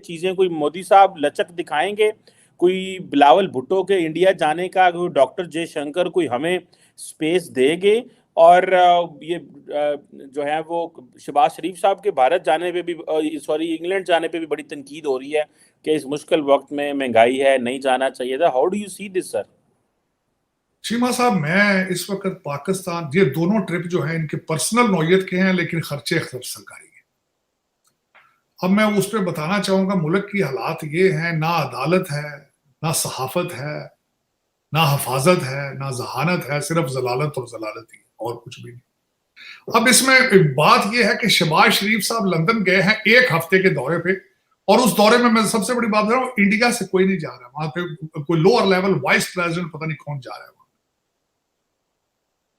चीजें कोई मोदी साहब लचक दिखाएंगे, कोई बिलावल भुट्टो के इंडिया जाने का, कोई डॉक्टर जयशंकर कोई हमें स्पेस देंगे? और ये जो है वो शहबाज शरीफ साहब के भारत जाने पे भी, सॉरी, इंग्लैंड जाने पे भी बड़ी तनकीद हो रही है कि इस मुश्किल वक्त में महंगाई है, नहीं जाना चाहिए था। How do you see this, sir? Cheema साहब, मैं इस वक्त पाकिस्तान, ये दोनों ट्रिप जो है इनके पर्सनल नौयत के हैं, लेकिन खर्चे सरकारी हैं। अब मैं उस पर बताना चाहूंगा, मुल्क की हालात ये हैं, ना अदालत है, ना सहाफत है, ना हफाजत है, ना जहानत है, सिर्फ जलालत और जलालत ही, और कुछ भी नहीं। अब इसमें बात यह है कि शहबाज शरीफ साहब लंदन गए हैं 1 हफ्ते के दौरे पे, और उस दौरे में मैं सबसे बड़ी बात बता रहा हूं, इंडिया से कोई नहीं जा रहा वहां पे। कोई लोअर लेवल वाइस प्रेसिडेंट पता नहीं कौन जा रहा है।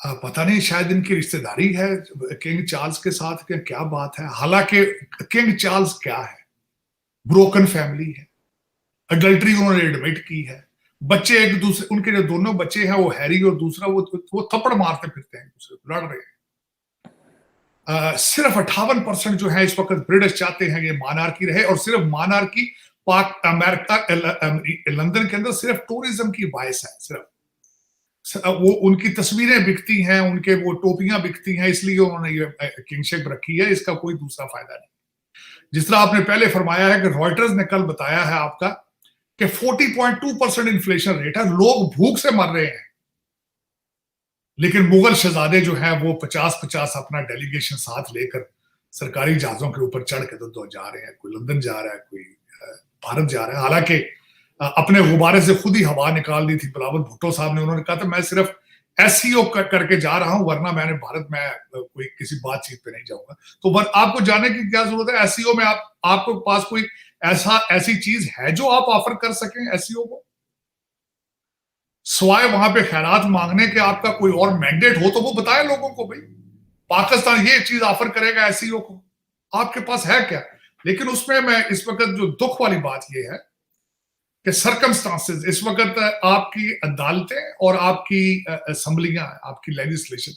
पता नहीं, शायद इनकी रिश्तेदारी है किंग चार्ल्स के साथ, क्या बात है। हालांकि किंग चार्ल्स क्या है, ब्रोकन फैमिली है, अडल्ट्री उन्होंने एडमिट की है, बच्चे एक दूसरे, उनके जो दोनों बच्चे हैं, वो हैरी और दूसरा, वो थप्पड़ मारते फिरते हैं, दूसरे लड़ रहे हैं। सिर्फ 58% जो है इस वक्त ब्रिटिश चाहते हैं ये मानार्की रहे, और सिर्फ मानार्की पाक अमेरिका लंदन के अंदर सिर्फ टूरिज्म की बायस है। सिर्फ वो उनकी तस्वीरें बिकती हैं, उनके वो टोपियां बिकती हैं, इसलिए उन्होंने ये किंगशिप रखी है। इसका कोई दूसरा फायदा नहीं। जिस तरह आपने पहले फरमाया है कि रॉयटर्स ने कल बताया है आपका कि 40.2% इन्फ्लेशन रेट है, लोग भूख से मर रहे हैं, लेकिन मुगल शहजादे जो हैं वो 50-50 अपना डेलीगेशन साथ लेकर सरकारी जहाजों के ऊपर चढ़ के तो जा रहे हैं। कोई लंदन जा रहा है, कोई भारत जा रहा है। हालांकि अपने गुब्बारे से खुद ही हवा निकाल दी थी बिलावल भुट्टो साहब ने। उन्होंने कहा था मैं सिर्फ एसईओ करके जा रहा हूं, वरना मैंने भारत में कोई किसी बातचीत पे नहीं जाऊंगा। तो आपको जाने की क्या जरूरत है एसईओ में? आपको पास कोई ऐसी चीज है जो आप ऑफर कर सकें एसईओ को? स्वाय वहां पे खैरात मांगने के आपका कोई और मैंडेट हो तो वो बताए लोगों को, भाई पाकिस्तान ये चीज ऑफर करेगा एसईओ को, आपके पास है क्या? लेकिन उसमें मैं इस वक्त जो दुख वाली बात ये है कि सर्कमस्टांसेस इस वक्त आपकी अदालतें और आपकी असेंबलियां, आपकी लेजिस्लेशन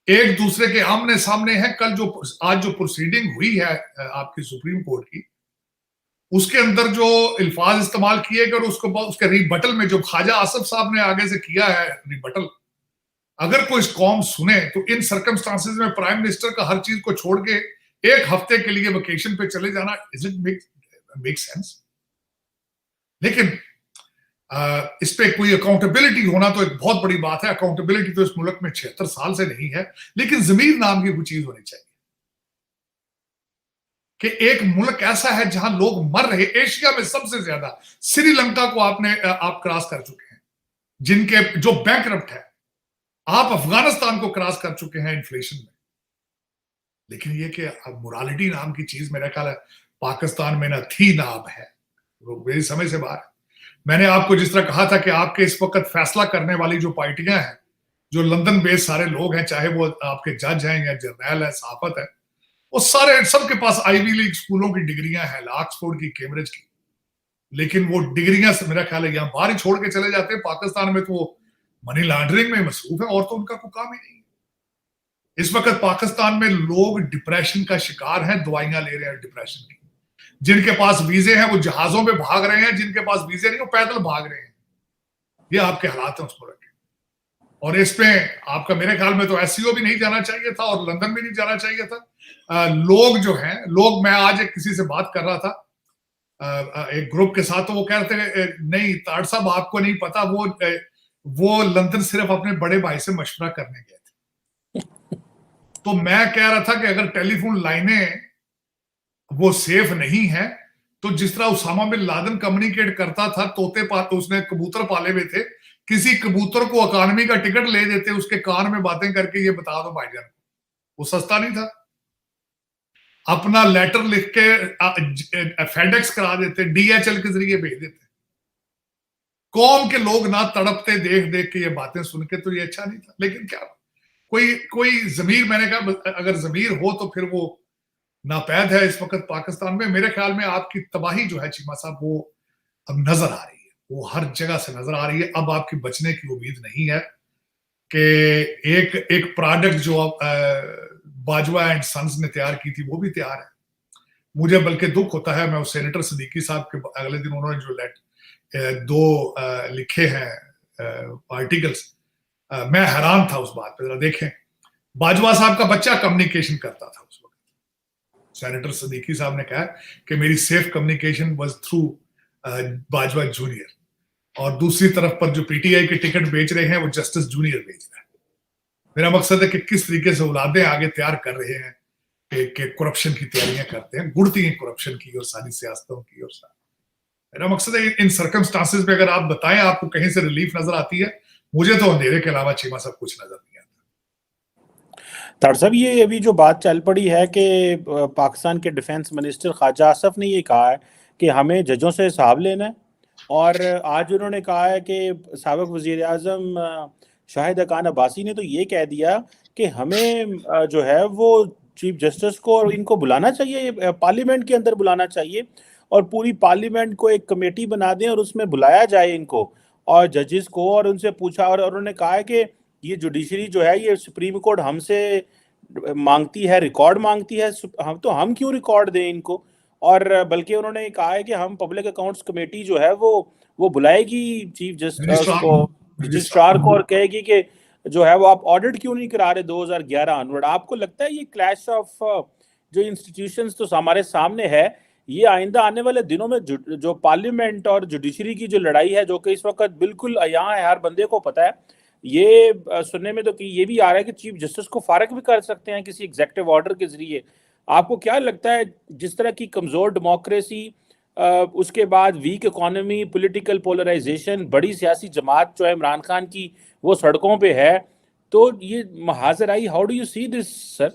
एक दूसरे के आमने सामने है। आज जो प्रोसीडिंग हुई है आपकी सुप्रीम कोर्ट की, उसके अंदर जो अल्फाज इस्तेमाल किए गए और उसके रिबटल में जो ख्वाजा आसफ साहब ने आगे से किया है रिबटल, अगर कोई कौम सुने तो इन सर्कमस्टांसेस में प्राइम मिनिस्टर का हर चीज को छोड़ के 1 हफ्ते के लिए वेकेशन पे चले जाना, इज इट मेक सेंस? लेकिन इस पे कोई अकाउंटेबिलिटी होना तो एक बहुत बड़ी बात है। अकाउंटेबिलिटी तो इस मुल्क में 76 साल से नहीं है, लेकिन जमीर नाम की कोई चीज होनी चाहिए कि एक मुल्क ऐसा है जहां लोग मर रहे। एशिया में सबसे ज्यादा श्रीलंका को आप क्रॉस कर चुके हैं, जिनके जो बैंकरप्ट है। आप अफगानिस्तान को क्रॉस कर चुके हैं इन्फ्लेशन में। लेकिन ये कि अब मोरालिटी नाम की चीज मेरा ख्याल है पाकिस्तान में ना थी ना अब है, वो मेरी समझ से बाहर है। मैंने आपको जिस तरह कहा था कि आपके इस वक्त फैसला करने वाली जो पार्टियां हैं, जो लंदन बेस्ड सारे लोग हैं, चाहे वो आपके जज हैं या जर्नैल है, सहाफत है, वो सारे सबके पास आईवी लीग स्कूलों की डिग्रियां हैं, ऑक्सफोर्ड की, कैम्ब्रिज की। लेकिन वो डिग्रियां मेरा ख्याल है यहाँ बाहर ही छोड़ के चले जाते हैं। पाकिस्तान में तो वो मनी लॉन्ड्रिंग में मसरूफ है, और तो उनका कोई काम ही नहीं है। इस वक्त पाकिस्तान में लोग डिप्रेशन का शिकार हैं, दवाइयां ले रहे हैं डिप्रेशन की। जिनके पास वीजे हैं वो जहाजों में भाग रहे हैं, जिनके पास वीजे नहीं वो पैदल भाग रहे हैं। ये आपके हालात हैं उस मुल्क के। और इसमें आपका मेरे ख्याल में तो एससीओ भी नहीं जाना चाहिए था और लंदन भी नहीं जाना चाहिए था। लोग जो हैं, मैं आज किसी से बात कर रहा था एक ग्रुप के साथ, तो वो कह रहे थे नहीं ताड़ साहब आपको नहीं पता, वो लंदन सिर्फ अपने बड़े भाई से मशवरा करने गए थे। तो मैं कह रहा था कि अगर टेलीफोन लाइनें वो सेफ नहीं है, तो जिस तरह उसामा बिन लादेन कम्युनिकेट करता था, उसने कबूतर पाले हुए थे, किसी कबूतर को इकॉनमी का टिकट ले देते, उसके कान में बातें करके ये बता दो भाईजान, वो सस्ता नहीं था। अपना लेटर लिख के फेडेक्स करा देते, डीएचएल के जरिए भेज देते। कौम के लोग ना तड़पते देख देख के ये बातें सुन के, तो ये अच्छा नहीं था। लेकिन क्या कोई जमीर, मैंने कहा अगर जमीर हो तो फिर वो नापैद है इस वक्त पाकिस्तान में। मेरे ख्याल में आपकी तबाही जो है चीमा साहब, वो अब नजर आ रही है, वो हर जगह से नजर आ रही है। अब आपकी बचने की उम्मीद नहीं है कि एक प्रोडक्ट जो बाजवा एंड सन्स ने तैयार की थी वो भी तैयार है। मुझे बल्कि दुख होता है, मैं उस सेनेटर सिद्दीकी साहब के अगले दिन उन्होंने जो दो लिखे हैं आर्टिकल्स, मैं हैरान था उस बात पे। जरा देखें, बाजवा साहब का बच्चा कम्युनिकेशन करता था उस वक्त। सेनेटर सिद्दीकी साहब ने कहा कि मेरी safe communication was through Bajwa junior, और दूसरी तरफ पर जो पीटीआई के टिकट बेच रहे हैं वो जस्टिस जूनियर बेच रहा है। मेरा मकसद है कि किस तरीके से औलादें आगे तैयार कर रहे हैं कि करप्शन की तैयारियां करते हैं, गुड़ती हैं करप्शन की और सारी सियासतों की। और मेरा मकसद है इन सर्कमस्टांसेस पे अगर आप बताएं आपको कहीं से रिलीफ नजर आती है, मुझे तो अंधेरे के अलावा चीमा सब कुछ नजर नहीं आता। तार साहब, ये अभी जो बात चल पड़ी है कि पाकिस्तान के डिफेंस मिनिस्टर ख्वाजा आसफ ने ये कहा है कि हमें जजों से हिसाब लेना है, और आज उन्होंने कहा है कि साबिक वजीर आजम शाहिद खान अब्बासी ने तो ये कह दिया कि हमें जो है वो चीफ जस्टिस को और इनको बुलाना चाहिए, पार्लियामेंट के अंदर बुलाना चाहिए, और पूरी पार्लियामेंट को एक कमेटी बना दें और उसमें बुलाया जाए इनको और जजेस को, और उनसे पूछा। और उन्होंने कहा है कि ये जुडिशरी जो है ये सुप्रीम कोर्ट हमसे मांगती है, रिकॉर्ड मांगती है, हम क्यों रिकॉर्ड दें इनको। और बल्कि उन्होंने कहा है कि हम पब्लिक अकाउंट्स कमेटी जो है वो बुलाएगी चीफ जस्टिस को, रजिस्ट्रार को, और कहेगी कि जो है वो आप ऑडिट क्यों नहीं करा रहे 2011 ऑनवर्ड। आपको लगता है ये क्लैश ऑफ जो इंस्टीट्यूशंस तो हमारे सामने है, ये आइंदा आने वाले दिनों में जो पार्लियामेंट और जुडिशरी की जो लड़ाई है, जो कि इस वक्त बिल्कुल अयां है, हर बंदे को पता है, ये सुनने में तो कि ये भी आ रहा है कि चीफ जस्टिस को फारिग भी कर सकते हैं किसी एग्जेक्टिव ऑर्डर के जरिए। आपको क्या लगता है, जिस तरह की कमजोर डेमोक्रेसी, उसके बाद वीक इकोनॉमी, पॉलिटिकल पोलराइजेशन, बड़ी सियासी जमात जो है इमरान खान की वो सड़कों पे है, तो ये महाजर आई, how do you see this sir?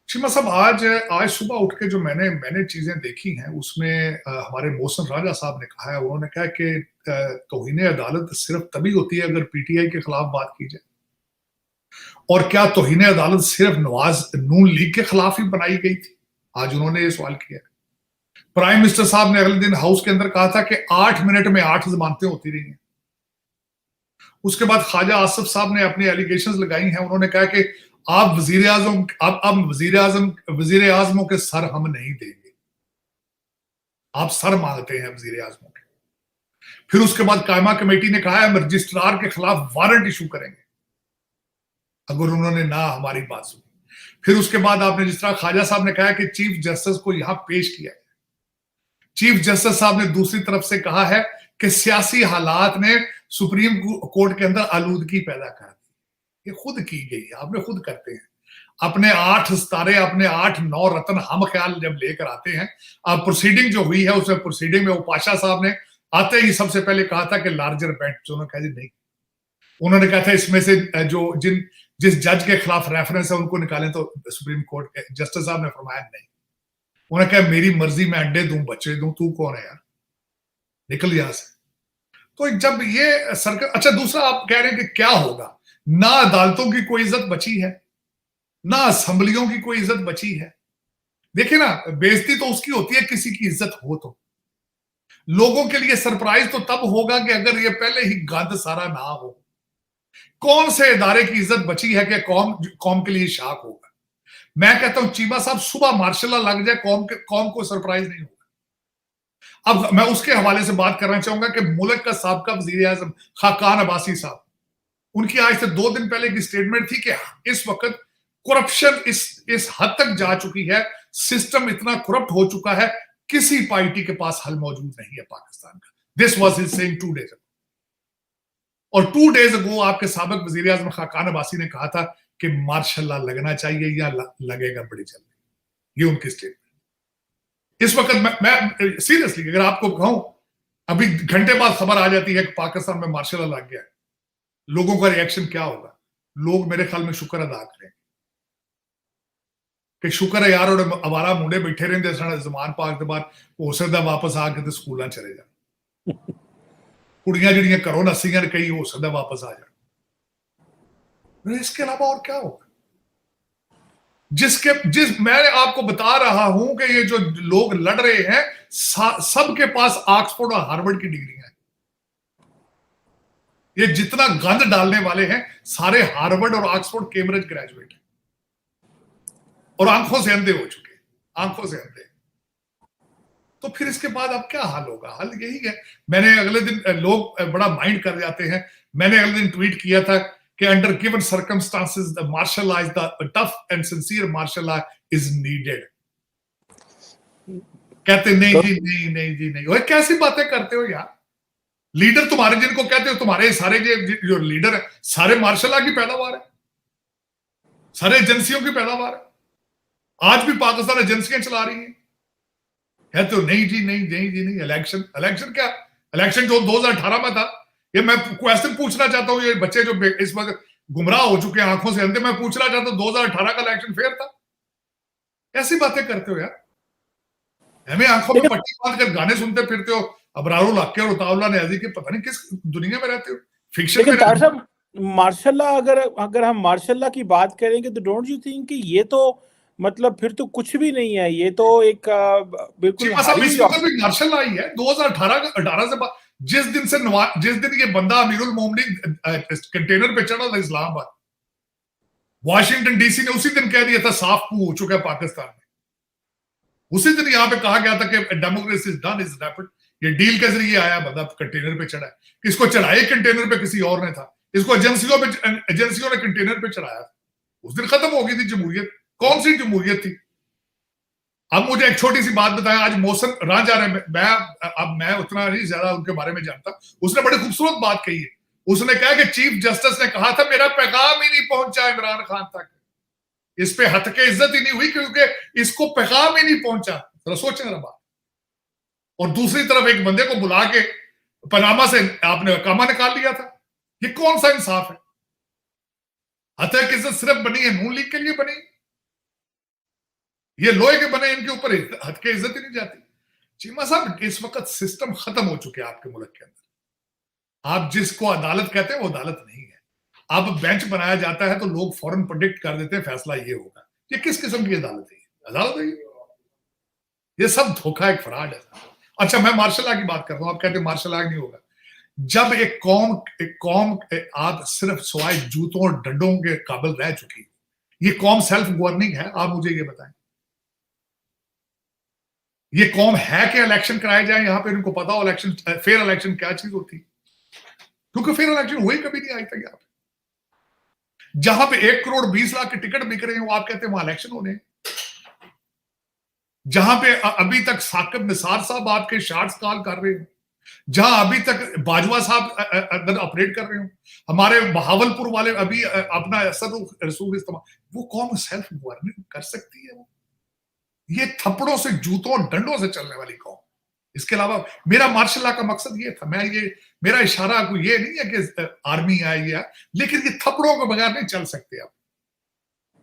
Cheema साहब, आज सुबह उठ के जो मैंने चीजें देखी हैं उसमें हमारे मोहसिन राजा साहब ने कहा है, उन्होंने कहा कि तौहीन अदालत सिर्फ तभी होती है अगर पीटीआई के खिलाफ बात की जाए। और क्या तौहीन अदालत सिर्फ नवाज नून लीग के खिलाफ ही बनाई गई थी? आज उन्होंने ये सवाल किया। प्राइम मिनिस्टर साहब ने अगले दिन हाउस के अंदर कहा था कि 8 मिनट में 8 जमानतें होती रही हैं। उसके बाद ख्वाजा आसिफ साहब ने अपनी एलिगेशंस लगाई हैं। उन्होंने कहा कि आप वजीर आजमों के सर हम नहीं देंगे, आप सर मांगते हैं वजीर आजमों के। फिर उसके बाद कायमा कमेटी ने कहा है हम रजिस्ट्रार के खिलाफ वारंट इशू करेंगे अगर उन्होंने ना हमारी बात सुनी। फिर उसके बाद आपने जिस तरह ख्वाजा साहब ने कहा कि चीफ जस्टिस को यहां पेश किया है, चीफ जस्टिस साहब ने दूसरी तरफ से कहा है कि सियासी हालात ने सुप्रीम कोर्ट के अंदर आलूदगी पैदा कर दी। ये खुद की गई है, आपने खुद करते हैं। अपने 8 सितारे, अपने 8-9 रत्न हम ख्याल जब लेकर आते हैं। अब प्रोसीडिंग जो हुई है उसमें प्रोसीडिंग में वो पाशा साहब ने आते ही सबसे पहले कहा था कि लार्जर बेंच, उन्होंने कहा जी नहीं। उन्होंने कहा था इसमें से जो जिस जज के खिलाफ रेफरेंस है उनको निकालें, तो सुप्रीम कोर्ट के जस्टिस साहब ने फरमाया नहीं। उन्होंने कहा मेरी मर्जी, मैं अंडे दूं बच्चे दूं, तू कौन है यार, निकल यहां से। तो जब ये सरकार, अच्छा दूसरा आप कह रहे हैं कि क्या होगा, ना अदालतों की कोई इज्जत बची है, ना असेंबलियों की कोई इज्जत बची है। देखिए ना, बेइज्जती तो उसकी होती है किसी की इज्जत हो तो। लोगों के लिए सरप्राइज तो तब होगा कि अगर ये पहले ही गंद सारा ना हो। कौन से इदारे की इज्जत बची है कि कौम के लिए शाक होगा? मैं कहता हूं चीमा साहब, सुबह मार्शल लॉ लग जाए कौम को सरप्राइज नहीं होगा। अब मैं उसके हवाले से बात करना चाहूंगा कि मुल्क का साबका वजीर आजम खाकान अब्बासी साहब, उनकी आज से 2 दिन पहले की स्टेटमेंट थी कि इस वक्त करप्शन इस हद तक जा चुकी है, सिस्टम इतना करप्ट हो चुका है, किसी पार्टी के पास हल मौजूद नहीं है पाकिस्तान का। This was his saying 2 days ago. और 2 डेज अगो आपके साबिक वजीर आजम खाकान अब्बासी ने कहा था कि मार्शल लॉ लगना चाहिए या लगेगा बड़ी जल्दी। ये उनकी स्टेटमेंट। इस वक्त मैं सीरियसली अगर आपको कहूं, अभी घंटे बाद खबर आ जाती है कि पाकिस्तान में मार्शल लॉ लग गया, लोगों का रिएक्शन क्या होगा? लोग मेरे ख्याल में शुक्र अदा करें कि शुक्र है यार और अवारा मुंडे बैठे रहते सन जमान पाक के बाद, हो सकता वापस आके तो स्कूल चले जाए। कुड़ियां जड़ियां घरों नसियां कई हो सकता वापस आ जाए। इसके अलावा और क्या होगा? मैं आपको बता रहा हूं कि ये जो लोग लड़ रहे हैं सबके पास ऑक्सफोर्ड और हार्वर्ड की डिग्री है। ये जितना गंद डालने वाले हैं सारे हार्वर्ड और ऑक्सफोर्ड कैम्ब्रिज ग्रेजुएट हैं और आंखों से अंधे हो चुके हैं, आंखों से अंधे। तो फिर इसके बाद अब क्या हल होगा? हल यही है। मैंने अगले दिन, लोग बड़ा माइंड कर जाते हैं, मैंने अगले दिन ट्वीट किया था कि under given circumstances the martial law is the tough and sincere martial law is needed. कहते नहीं तो जी, नहीं नहीं जी, नहीं। ओए कैसी बातें करते हो यार? लीडर तुम्हारे जिनको कहते हो, तुम्हारे सारे जो लीडर है सारे मार्शल लॉ की पैदावार है, सारे एजेंसियों की पैदावार है। आज भी पाकिस्तान एजेंसियां चला रही हैं। है तो नहीं जी, नहीं नहीं जी, नहीं। इलेक्शन इलेक्शन क्या? इलेक्शन जो 2018 में था, ये मैं क्वेश्चन पूछना चाहता हूँ, ये बच्चे जो इस वक्त गुमराह हो चुके हैं, आंखों से अंधे, मैं पूछना चाहता हूँ 2018 का इलेक्शन फेयर था? ऐसी बातें करते हो यार? हमें आंखों में लेकिन पट्टी बांध कर गाने सुनते फिरते हो, अबरारुल हक और उतावला न्याजी के, पता नहीं किस दुनिया में रहते हो, फिक्शन में लेकिन तार रहते हो। साहब, मार्शल लॉ, अगर अगर हम मार्शल लॉ की बात करेंगे तो डोंट यू थिंक कि ये तो मतलब फिर तो कुछ भी नहीं है, ये तो एक बिल्कुल चीमा साहब, हारी हुई इसके ऊपर भी मार्शल लॉ ही है 2018 से जिस दिन ये बंदा अमीरुल मोमिनीन कंटेनर पे चढ़ा था इस्लामाबाद, वॉशिंगटन डीसी ने उसी दिन कह दिया था साफ पू हो चुका है पाकिस्तान में। उसी दिन यहाँ पे कहा गया था कि democracy is done, is rapid. ये डील के जरिए आया बंदा, कंटेनर पे चढ़ा है। किसको चढ़ाए कंटेनर पे? किसी और ने था। इसको एजेंसियों ने कंटेनर पे चढ़ाया। उस दिन खत्म हो गई थी जमहूरियत। कौन सी जमहूरियत थी? अब मुझे एक छोटी सी बात बताएं, आज मौसम राजा ने, मैं उतना नहीं ज्यादा उनके बारे में जानता, उसने बड़ी खूबसूरत बात कही है। उसने कहा कि चीफ जस्टिस ने कहा था मेरा पैगाम ही नहीं पहुंचा इमरान खान तक, इस पे हद के इज्जत ही नहीं हुई क्योंकि इसको पैगाम ही नहीं पहुंचा। जरा सोचें जरा बात। और दूसरी तरफ एक बंदे को बुला के पनामा से आपने कामा निकाल लिया था। ये कौन सा इंसाफ है? हद की इज्जत सिर्फ बनी है नून लीग के लिए बनी, ये लोहे के बने, इनके ऊपर हद के इज्जत ही नहीं जाती। चीमा साहब, इस वक्त सिस्टम खत्म हो चुके हैं आपके मुल्क के अंदर। आप जिसको अदालत कहते हैं वो अदालत नहीं है। अब बेंच बनाया जाता है तो लोग फौरन प्रेडिक्ट कर देते हैं फैसला ये होगा। ये किस किस्म की अदालत है? अदालत है ये सब धोखा, एक फ्रॉड है। अच्छा, मैं मार्शल लॉ की बात कर रहा हूं, आप कहते हैं मार्शल लॉ नहीं होगा। जब एक कौम आप सिर्फ सवाए जूतों और डंडों के काबिल रह चुकी, ये कौम सेल्फ गवर्निंग है? आप मुझे ये बताएं, ये कौम है कि इलेक्शन कराए जाए यहां पे इनको पता हो इलेक्शन, फेयर इलेक्शन क्या चीज होती? क्योंकि फेयर इलेक्शन हुई कभी नहीं आज तक यहाँ पे। जहां पे 1 करोड़ 20 लाख के टिकट बिक रहे हो, आप कहते हैं वहां इलेक्शन होने। जहां पे अभी तक साकिब निसार साहब आपके शॉर्ट्स कॉल कर रहे हो, जहां अभी तक बाजवा साहब अंदर ऑपरेट कर रहे हो, हमारे बहावलपुर वाले अभी अपना असर रसूख इस्तेमाल, वो कौन सेल्फ गवर्निंग कर सकती है? वो ये थप्पड़ों से, जूतों डंडों से चलने वाली कौम। इसके अलावा मेरा मार्शल लॉ का मकसद ये था, मैं ये, मेरा इशारा कोई ये नहीं है कि आर्मी आई है, लेकिन ये थप्पड़ों के बगैर नहीं चल सकते आप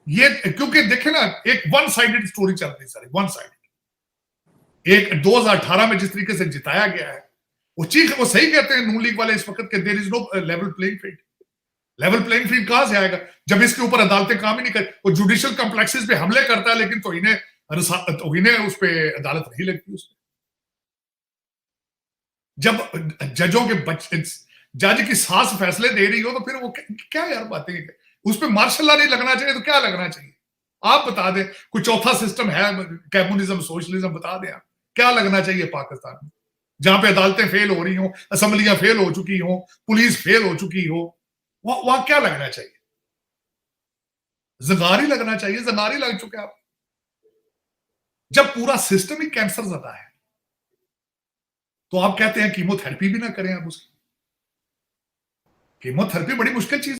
ये, क्योंकि देखे ना, एक वन साइडेड स्टोरी चल रही सारी, वन साइडेड। एक 2018 में जिस तरीके से जिताया गया है, वो सही कहते हैं नून लीग वाले इस वक्त के, there is no level playing field. Level playing field कहां से आएगा जब इसके ऊपर अदालतें काम ही नहीं कर, वो जुडिशियल कॉम्प्लेक्सेस पे हमले करता है, लेकिन तौहीने उस पे अदालत नहीं लगती उसमें। जब जजों के जज की सास फैसले दे रही हो तो फिर वो क्या यार बातें, उस पर मार्शल लॉ नहीं लगना चाहिए तो क्या लगना चाहिए? आप बता दें, कोई चौथा सिस्टम है, कम्युनिज्म, सोशलिज्म, बता दें आप क्या लगना चाहिए पाकिस्तान में, जहां पे अदालतें फेल हो रही हो, असेंबलियां फेल हो चुकी हो, पुलिस फेल हो चुकी हो, वहां क्या लगना चाहिए? जगारी लगना चाहिए। जगारी लग चुके आप। जब पूरा सिस्टम ही कैंसर ज़दा है तो आप कहते हैं कीमोथेरेपी भी ना करें आप उसकी। कीमोथेरेपी बड़ी मुश्किल चीज